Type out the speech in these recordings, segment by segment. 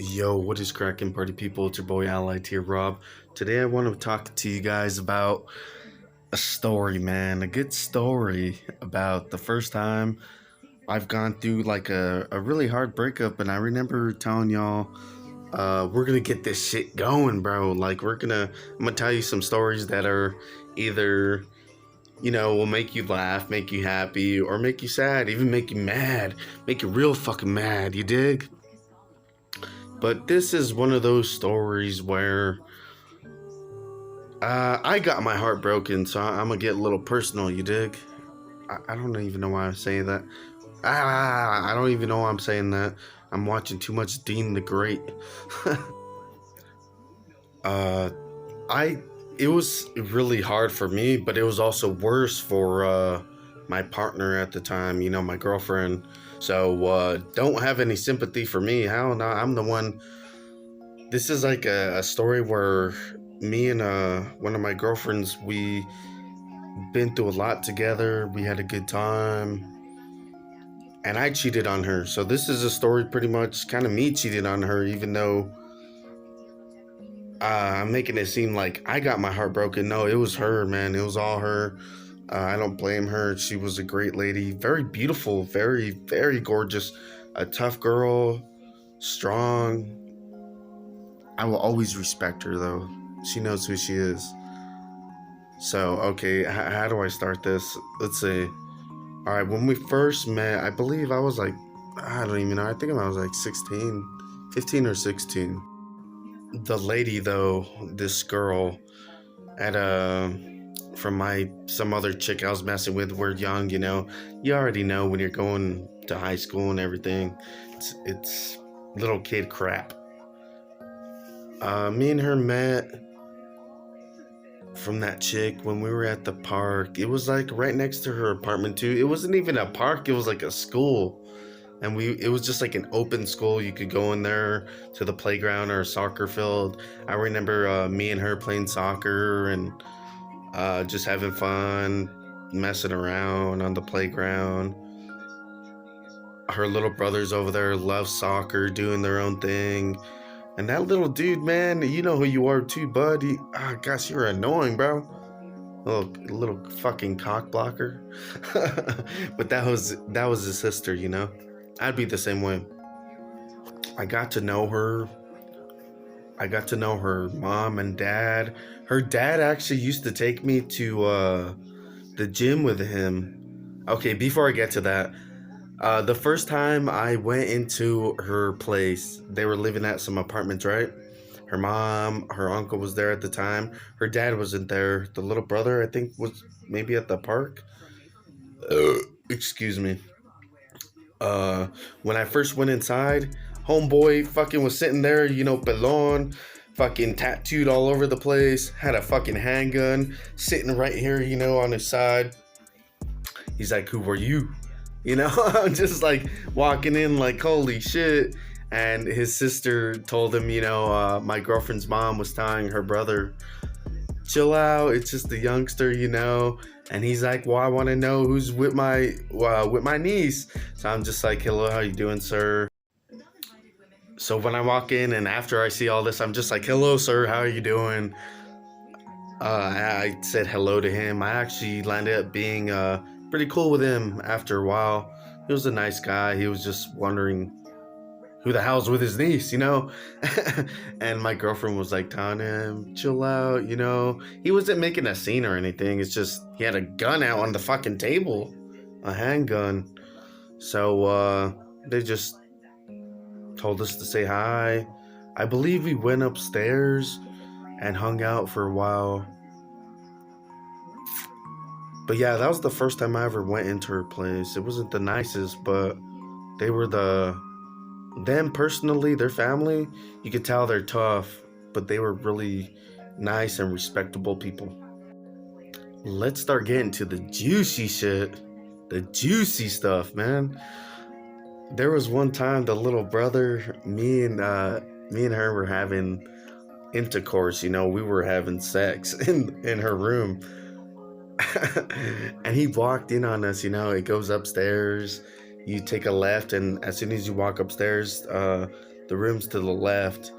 Yo, what is cracking, party people? It's your boy Allied here, Rob. Today I want to talk to you guys about a story, man. A good story about the first time I've gone through like a really hard breakup. And I remember telling y'all, we're gonna get this shit going, bro. Like, I'm gonna tell you some stories that are either, will make you laugh, make you happy, or make you sad, even make you mad, make you real fucking mad, you dig? But this is one of those stories where I got my heart broken, so I'm gonna get a little personal. You dig? I don't even know why I'm saying that. I don't even know why I'm saying that. I'm watching too much Dean the Great. uh, I it was really hard for me, but it was also worse for my partner at the time. You know, my girlfriend. So don't have any sympathy for me. Hell no, I'm the one. This is like a story where me and one of my girlfriends, we been through a lot together. We had a good time, and I cheated on her. So this is a story pretty much kind of me cheating on her, even though I'm making it seem like I got my heart broken. No, it was her, man. It was all her. I don't blame her. She was a great lady, very beautiful, very, very gorgeous, a tough girl, strong. I will always respect her, though. She knows who she is. So, okay, how do I start this? Let's see. All right, when we first met, I believe I was like, I don't even know. I think I was like 16, 15 or 16. The lady, though, this girl, at from some other chick I was messing with, we're young, you already know when you're going to high school and everything. It's little kid crap. Me and her met from that chick when we were at the park. It was like right next to her apartment too. It wasn't even a park, it was like a school. And it was just like an open school. You could go in there to the playground or a soccer field. I remember me and her playing soccer and just having fun, messing around on the playground. Her little brothers over there love soccer, doing their own thing. And that little dude, man, you know who you are too, bud. Gosh, you're annoying, bro. Little fucking cock blocker. But that was his sister, I'd be the same way. I got to know her. I got to know her mom and dad. Her dad actually used to take me to the gym with him. Okay, before I get to that, the first time I went into her place, they were living at some apartments, right? Her mom, her uncle was there at the time. Her dad wasn't there. The little brother, I think, was maybe at the park. Excuse me. Uh, when I first went inside, homeboy fucking was sitting there, pelon, fucking tattooed all over the place, had a fucking handgun sitting right here, on his side. He's like, "Who were you?" I'm just like walking in like, holy shit. And his sister told him, my girlfriend's mom was telling her brother, chill out, it's just a youngster, And he's like, well, I want to know who's with my niece. So I'm just like, hello, how you doing, sir? So when I walk in and after I see all this, I'm just like, hello, sir, how are you doing? I said hello to him. I actually landed up being pretty cool with him after a while. He was a nice guy. He was just wondering who the hell's with his niece, And my girlfriend was like telling him, chill out, He wasn't making a scene or anything. It's just he had a gun out on the fucking table, a handgun. So they just told us to say hi. I believe we went upstairs and hung out for a while. But yeah, that was the first time I ever went into her place. It wasn't the nicest, but they were them personally, their family, you could tell they're tough, but they were really nice and respectable people. Let's start getting to the juicy shit. The juicy stuff, man. There was one time the little brother, me and her were having intercourse, we were having sex in her room. And he walked in on us, it goes upstairs. You take a left, and as soon as you walk upstairs, the rooms to the left,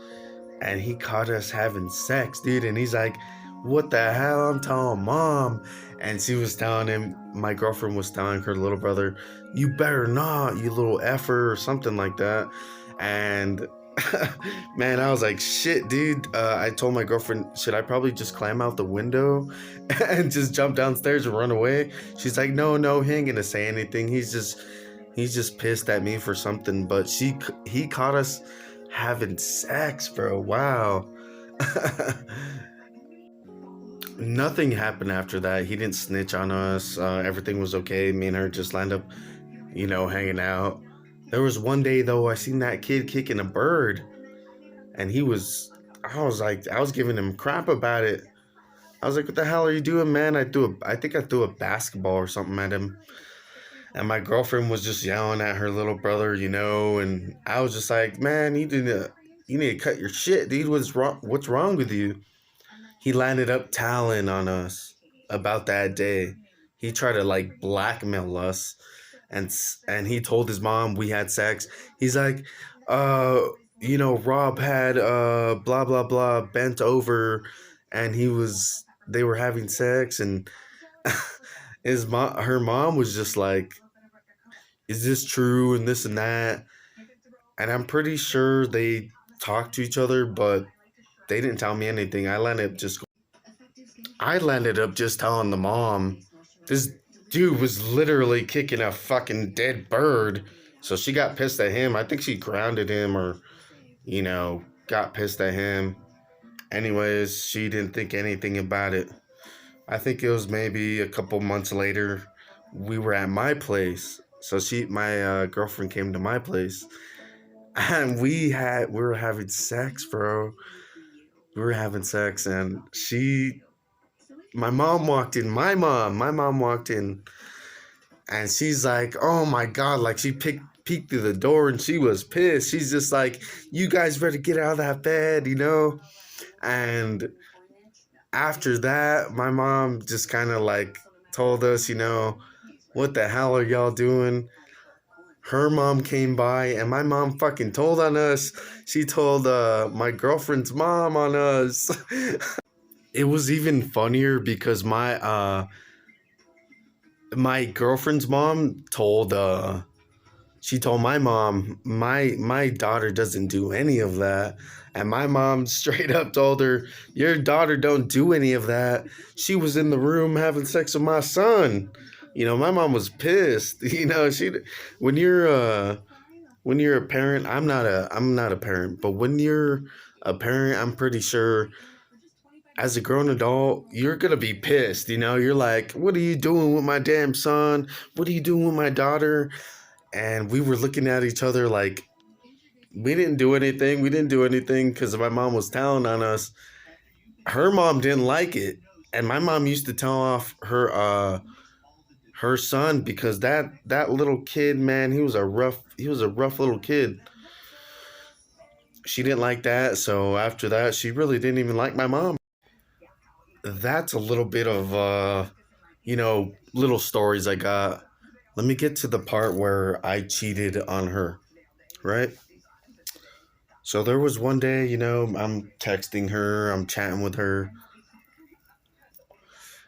and he caught us having sex, dude. And he's like, "What the hell?" I'm telling mom, and she was telling him. My girlfriend was telling her little brother, "You better not, you little effer," or something like that. And man, I was like, "Shit, dude." I told my girlfriend, "Should I probably just climb out the window and just jump downstairs and run away?" She's like, "No, he ain't gonna say anything. He's just pissed at me for something." But he caught us having sex, bro. Wow. Nothing happened after that. He didn't snitch on us. Everything was okay. Me and her just lined up, hanging out. There was one day though, I seen that kid kicking a bird, and I was like, I was giving him crap about it. I was like, "What the hell are you doing, man?" I think I threw a basketball or something at him, and my girlfriend was just yelling at her little brother, and I was just like, "Man, you need to cut your shit, dude. What's wrong with you?" He landed up telling on us about that day. He tried to like blackmail us, and he told his mom we had sex. He's like, uh, Rob had blah blah blah bent over, and they were having sex, and her mom was just like, "Is this true?" and this and that. And I'm pretty sure they talked to each other, but they didn't tell me anything. I landed up just telling the mom. This dude was literally kicking a fucking dead bird. So she got pissed at him. I think she grounded him, or, got pissed at him. Anyways, she didn't think anything about it. I think it was maybe a couple months later. We were at my place. So my girlfriend came to my place, and we were having sex, bro. We were having sex, and my mom walked in. My mom walked in, and she's like, "Oh my god!" Like she peeked through the door, and she was pissed. She's just like, "You guys better get out of that bed." And after that, my mom just kind of like told us, "What the hell are y'all doing?" Her mom came by, and my mom fucking told on us. She told my girlfriend's mom on us. It was even funnier because my girlfriend's mom she told my mom, my daughter doesn't do any of that. And my mom straight up told her, "Your daughter don't do any of that. She was in the room having sex with my son." My mom was pissed. She when you're a parent, I'm not a parent, but when you're a parent, I'm pretty sure as a grown adult, you're gonna be pissed. You're like, "What are you doing with my damn son? What are you doing with my daughter?" And we were looking at each other like we didn't do anything. We didn't do anything because my mom was telling on us. Her mom didn't like it, and my mom used to tell off her son because that little kid, man, he was a rough little kid. She didn't like that, so after that, she really didn't even like my mom. That's a little bit of little stories I got. Let me get to the part where I cheated on her, right? So there was one day, I'm texting her, I'm chatting with her,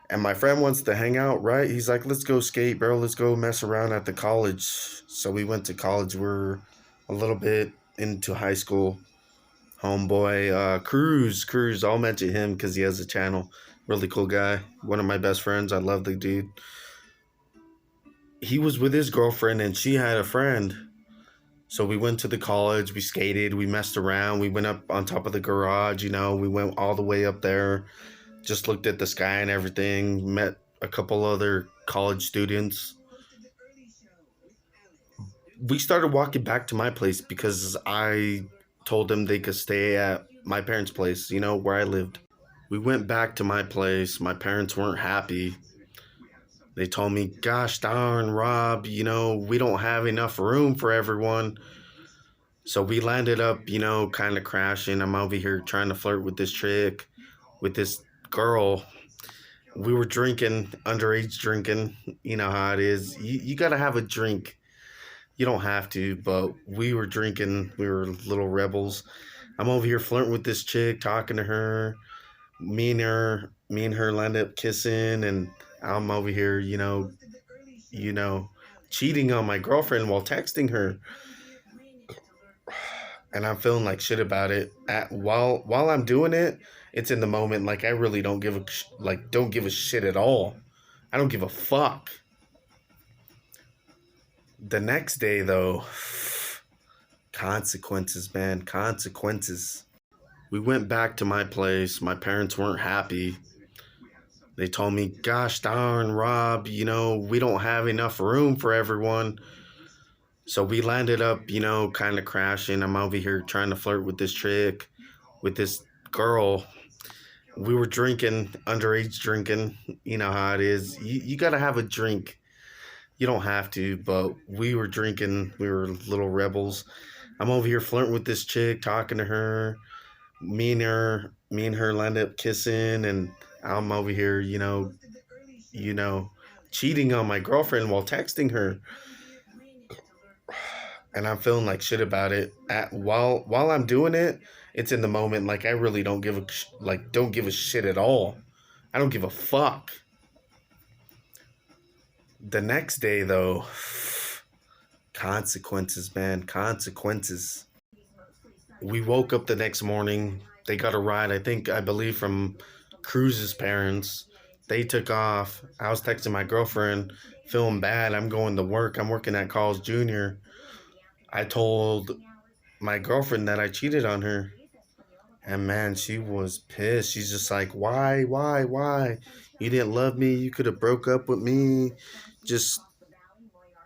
and my friend wants to hang out, right? He's like, "Let's go skate, bro. Let's go mess around at the college." So we went to college. We're a little bit into high school. Homeboy, Cruz. I'll mention him because he has a channel. Really cool guy. One of my best friends. I love the dude. He was with his girlfriend, and she had a friend. So we went to the college, we skated, we messed around, we went up on top of the garage, we went all the way up there, just looked at the sky and everything, met a couple other college students. We started walking back to my place because I told them they could stay at my parents' place, where I lived. We went back to my place. My parents weren't happy. They told me, "Gosh darn, Rob, we don't have enough room for everyone." So we landed up, kind of crashing. I'm over here trying to flirt with this chick, with this girl. We were drinking, underage drinking. You know how it is. You got to have a drink You don't have to, but we were drinking. We were little rebels. I'm over here flirting with this chick, talking to her. Me and her land up kissing, and I'm over here, you know, cheating on my girlfriend while texting her, and I'm feeling like shit about it. While I'm doing it, it's in the moment. Like I really don't give a shit at all. I don't give a fuck. The next day, though, consequences, man, consequences. We went back to my place. My parents weren't happy. They told me, gosh darn, Rob, we don't have enough room for everyone. So we landed up, kind of crashing. I'm over here trying to flirt with this chick, with this girl. We were drinking, underage drinking. You know how it is. You got to have a drink. You don't have to, but we were drinking. We were little rebels. I'm over here flirting with this chick, talking to her. Me and her land up kissing, and I'm over here, you know, cheating on my girlfriend while texting her, and I'm feeling like shit about it. While I'm doing it, it's in the moment. Like I really don't give a shit at all. I don't give a fuck. The next day, though, consequences, man, consequences. We woke up the next morning. They got a ride, I believe, from Cruz's parents. They took off. I was texting my girlfriend, feeling bad. I'm going to work. I'm working at Carl's Jr. I told my girlfriend that I cheated on her. And man, she was pissed. She's just like, why? You didn't love me. You could have broke up with me. Just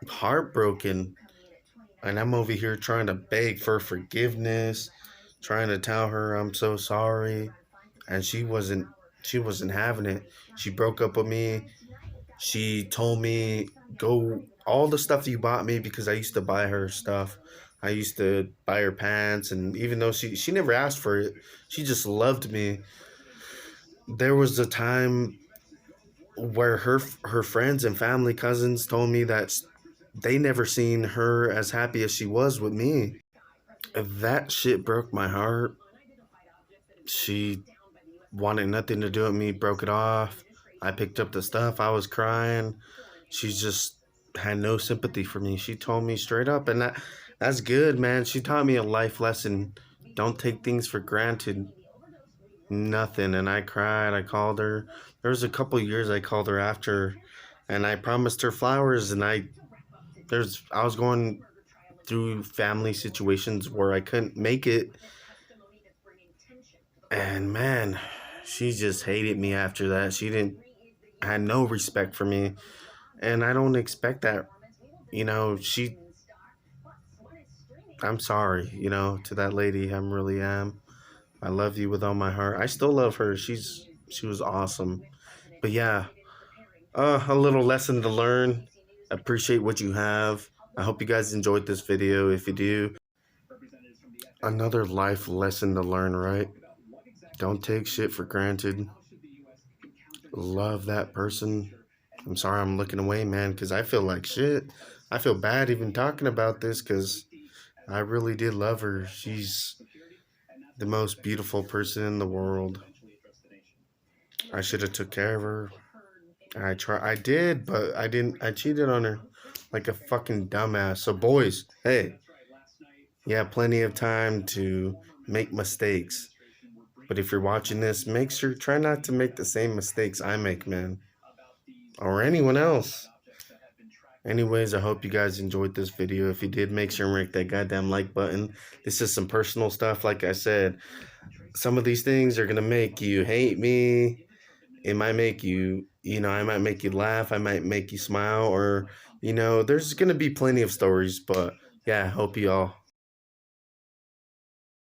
heartbroken. And I'm over here trying to beg for forgiveness, trying to tell her I'm so sorry. And she wasn't having it. She broke up with me. She told me, go all the stuff you bought me, because I used to buy her stuff. I used to buy her pants, and even though she never asked for it, she just loved me. There was a time where her friends and family cousins told me that they never seen her as happy as she was with me. That shit broke my heart. She wanted nothing to do with me, broke it off. I picked up the stuff. I was crying. She just had no sympathy for me. She told me straight up, and that's good, man. She taught me a life lesson. Don't take things for granted. Nothing. And I cried. I called her. There was a couple years I called her after, and I promised her flowers, and I was going through family situations where I couldn't make it, and man, she just hated me after that. She didn't had no respect for me, and I don't expect that. She I'm sorry, to that lady. I really am. I love you with all my heart. I still love her. She was awesome. But yeah, a little lesson to learn. Appreciate what you have. I hope you guys enjoyed this video. If you do, another life lesson to learn, right? Don't take shit for granted. Love that person. I'm sorry I'm looking away, man, because I feel like shit. I feel bad even talking about this, because I really did love her. She's the most beautiful person in the world. I should have took care of her. I did, but I didn't. I cheated on her like a fucking dumbass. So boys, hey, you have plenty of time to make mistakes. But if you're watching this, make sure try not to make the same mistakes I make, man, or anyone else. Anyways, I hope you guys enjoyed this video. If you did, make sure and click that goddamn like button. This is some personal stuff. Like I said, some of these things are going to make you hate me. It might make you, I might make you laugh. I might make you smile, or, there's going to be plenty of stories. But yeah, hope you all